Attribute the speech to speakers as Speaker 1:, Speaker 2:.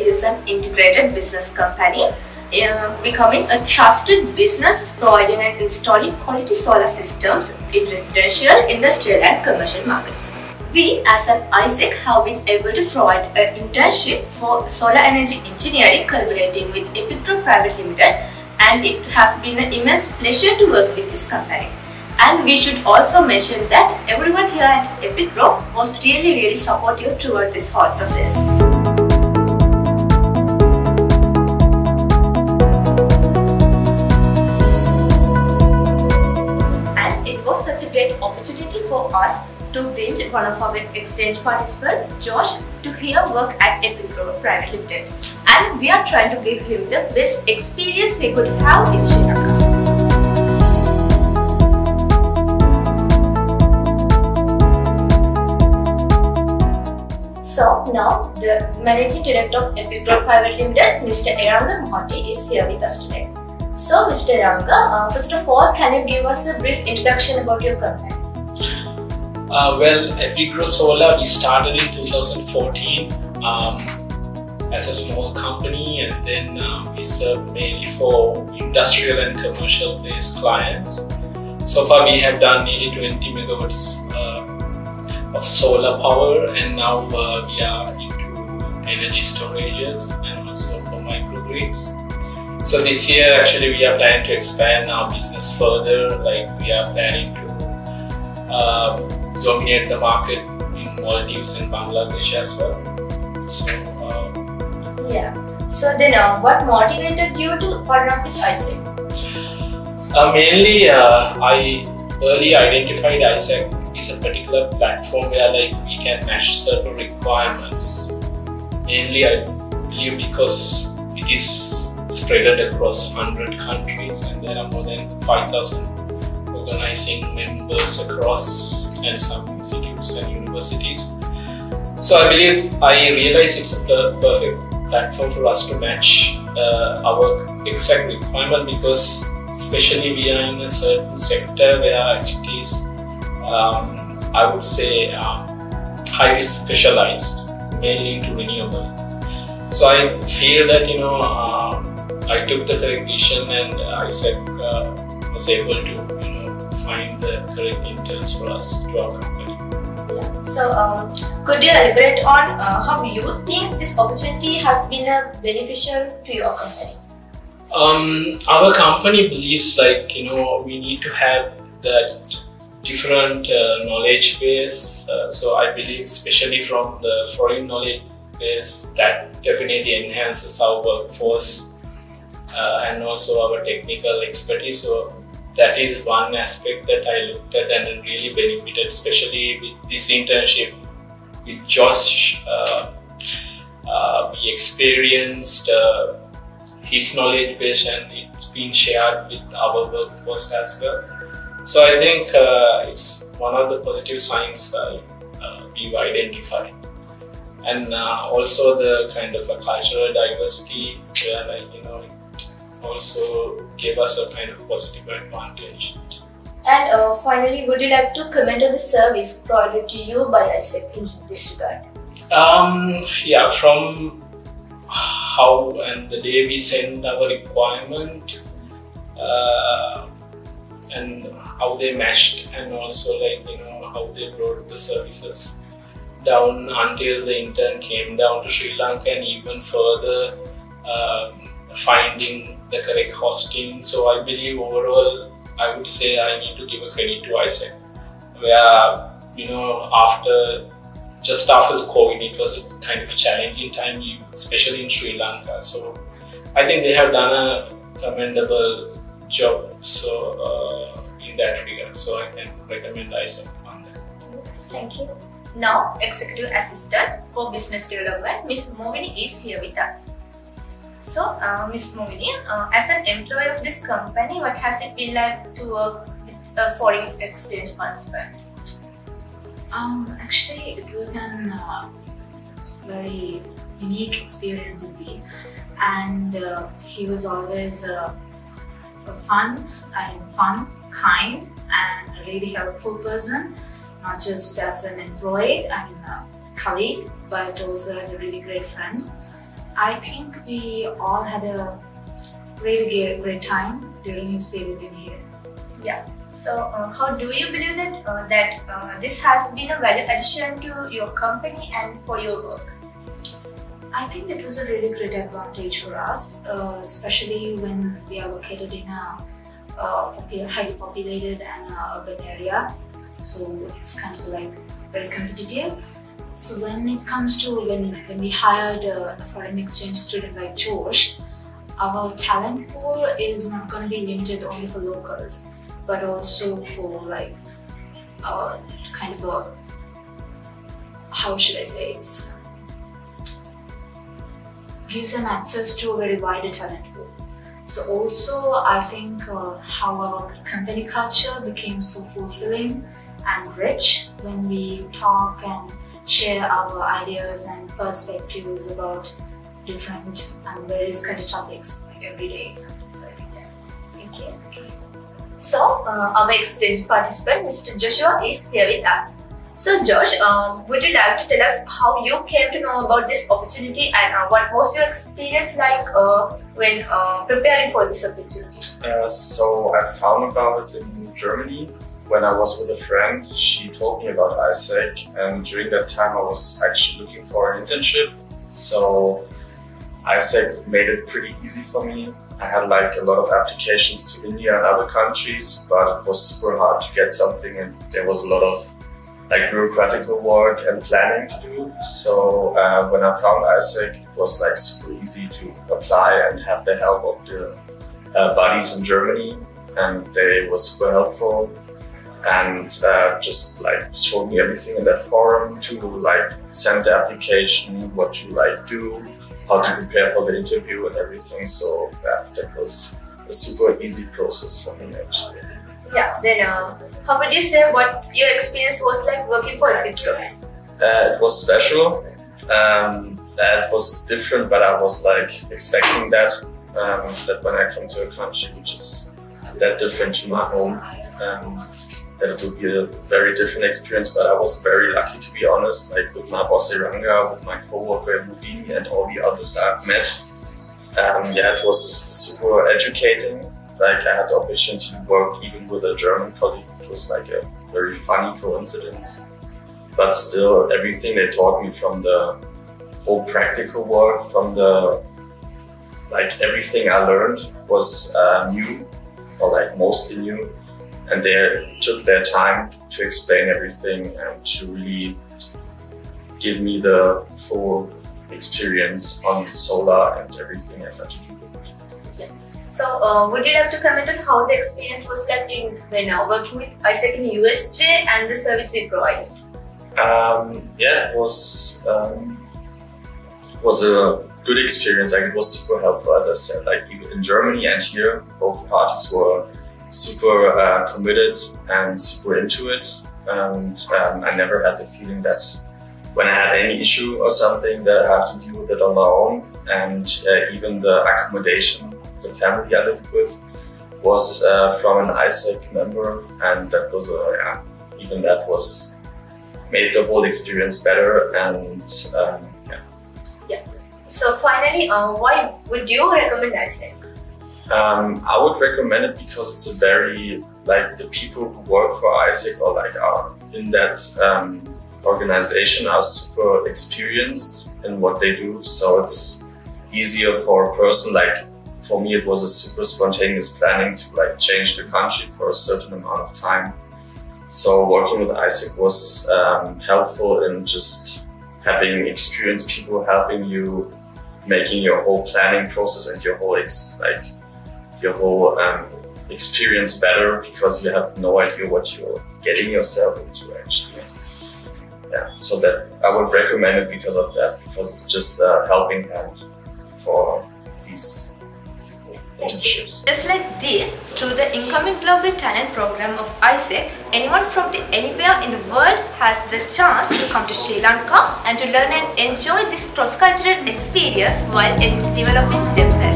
Speaker 1: is an integrated business company, becoming a trusted business providing and installing quality solar systems in residential, industrial and commercial markets. We as an AIESEC have been able to provide an internship for solar energy engineering collaborating with Epigro Private Limited, and it has been an immense pleasure to work with this company. And we should also mention that everyone here at Epigro was really supportive throughout this whole process. And it was such a great opportunity for us to bring one of our exchange participants, Josh, to here work at Epigro Private Limited. And we are trying to give him the best experience he could have in Sri Lanka. So now the Managing Director of Epigro Private Limited, Mr. Eranga Mohoti, is here with us today. So Mr. Eranga, first of all, can you give us a brief introduction about your company?
Speaker 2: Well, Epigro Solar, we started in 2014 as a small company, and then we serve mainly for industrial and commercial based clients. So far we have done nearly 20 megawatts of solar power, and now we are into energy storages and also for microgrids. So this year actually we are planning to expand our business further, like we are planning to dominate the market in Maldives and Bangladesh as well. So,
Speaker 1: yeah. So then what motivated you to partner up with AIESEC?
Speaker 2: Mainly I early identified AIESEC is a particular platform where we can match certain requirements. Mainly I believe because it is spread across 100 countries and there are more than 5,000 organizing members across, and some institutes and universities. So I realize it's a perfect platform for us to match our exact requirement, because especially we are in a certain sector where it is I would say highly specialized, mainly into renewables. So I feel that I took the correct decision, and AIESEC was able to find the correct interns for us to our company.
Speaker 1: Yeah. So could you elaborate on how you think this opportunity has been beneficial to your company?
Speaker 2: Our company believes we need to have that different knowledge base. So I believe especially from the foreign knowledge base, that definitely enhances our workforce and also our technical expertise. So that is one aspect that I looked at and really benefited, especially with this internship with Josh. We experienced his knowledge base, and it's been shared with our workforce as well. So I think it's one of the positive signs we've identified. And also the kind of a cultural diversity where it also gave us a kind of positive advantage.
Speaker 1: And finally, would you like to comment on the service provided to you by AIESEC in this regard?
Speaker 2: Yeah, from how and the day we send our requirement and how they matched, and also how they brought the services down until the intern came down to Sri Lanka, and even further finding the correct hosting. So I believe overall I would say I need to give a credit to AIESEC, where just after the COVID, it was a kind of a challenging time, especially in Sri Lanka. So I think they have done a commendable job in that regard. So I can recommend AIESEC on that.
Speaker 1: Thank you. Now, Executive Assistant for Business Development, Ms. Movini is here with us. So, Ms. Movini, as an employee of this company, what has it been like to work with a foreign exchange participant?
Speaker 3: Actually, it was a very unique experience indeed, and he was always fun, kind, and a really helpful person, not just as an employee and a colleague, but also as a really great friend. I think we all had a really great time during his period in here.
Speaker 1: Yeah. So, how do you believe that this has been a value addition to your company and for your work?
Speaker 3: I think it was a really great advantage for us, especially when we are located in a highly populated and urban area. So it's kind of like very competitive. So when it comes to when we hired a foreign exchange student like Josh, our talent pool is not going to be limited only for locals, but also for like kind of a, how should I say, it's gives them access to a very wider talent pool. So also I think how our company culture became so fulfilling and rich when we talk and share our ideas and perspectives about different and various kind of topics like every day. So I think that's it.
Speaker 1: Thank you. Okay. So our exchange participant, Mr. Joshua, is here with us. So Josh, would you like to tell us how you came to know about this opportunity and what was your experience like when preparing for this opportunity?
Speaker 4: So I found about it in Germany when I was with a friend. She told me about AIESEC, and during that time I was actually looking for an internship. So AIESEC made it pretty easy for me. I had like a lot of applications to India and other countries, but it was super hard to get something, and there was a lot of like bureaucratical work and planning to do. So when I found AIESEC, it was like super easy to apply and have the help of the buddies in Germany, and they were super helpful and just like showed me everything in that forum to like send the application, what you like do, how to prepare for the interview and everything. So that was a super easy process for me actually.
Speaker 1: Yeah, then how would you say what your experience was like working for Epigro?
Speaker 4: It was special. It was different, but I was like expecting that when I come to a country which is that different to my home, that it would be a very different experience. But I was very lucky, to be honest, like with my boss Iranga, with my co-worker Mubini and all the others I've met. Yeah, it was super educating. Like I had the opportunity to work even with a German colleague, which was like a very funny coincidence. But still, everything they taught me, from the whole practical work, from the like everything I learned was new, or like mostly new. And they took their time to explain everything and to really give me the full experience on solar and everything I had to do.
Speaker 1: So, would you like to comment on how the experience was like when working with AIESEC in USJ and the service we provided?
Speaker 4: Yeah, it was a good experience. Like it was super helpful, as I said. Like even in Germany and here, both parties were super committed and super into it. And I never had the feeling that when I had any issue or something that I have to deal with it on my own. And even the accommodation, the family I lived with was from an AIESEC member, and that was even that was made the whole experience better. And
Speaker 1: yeah. So finally, why would you recommend AIESEC?
Speaker 4: I would recommend it because it's a very like the people who work for AIESEC or like are in that organization are super experienced in what they do. So it's easier for a person like. For me, it was a super spontaneous planning to like change the country for a certain amount of time. So working with AIESEC was helpful in just having experienced people helping you, making your whole planning process and your whole experience better, because you have no idea what you're getting yourself into actually. Yeah, so that I would recommend it because of that, because it's just a helping hand for these internships.
Speaker 1: Just like this, through the incoming Global Talent program of AIESEC, anyone from anywhere in the world has the chance to come to Sri Lanka and to learn and enjoy this cross-cultural experience while developing themselves.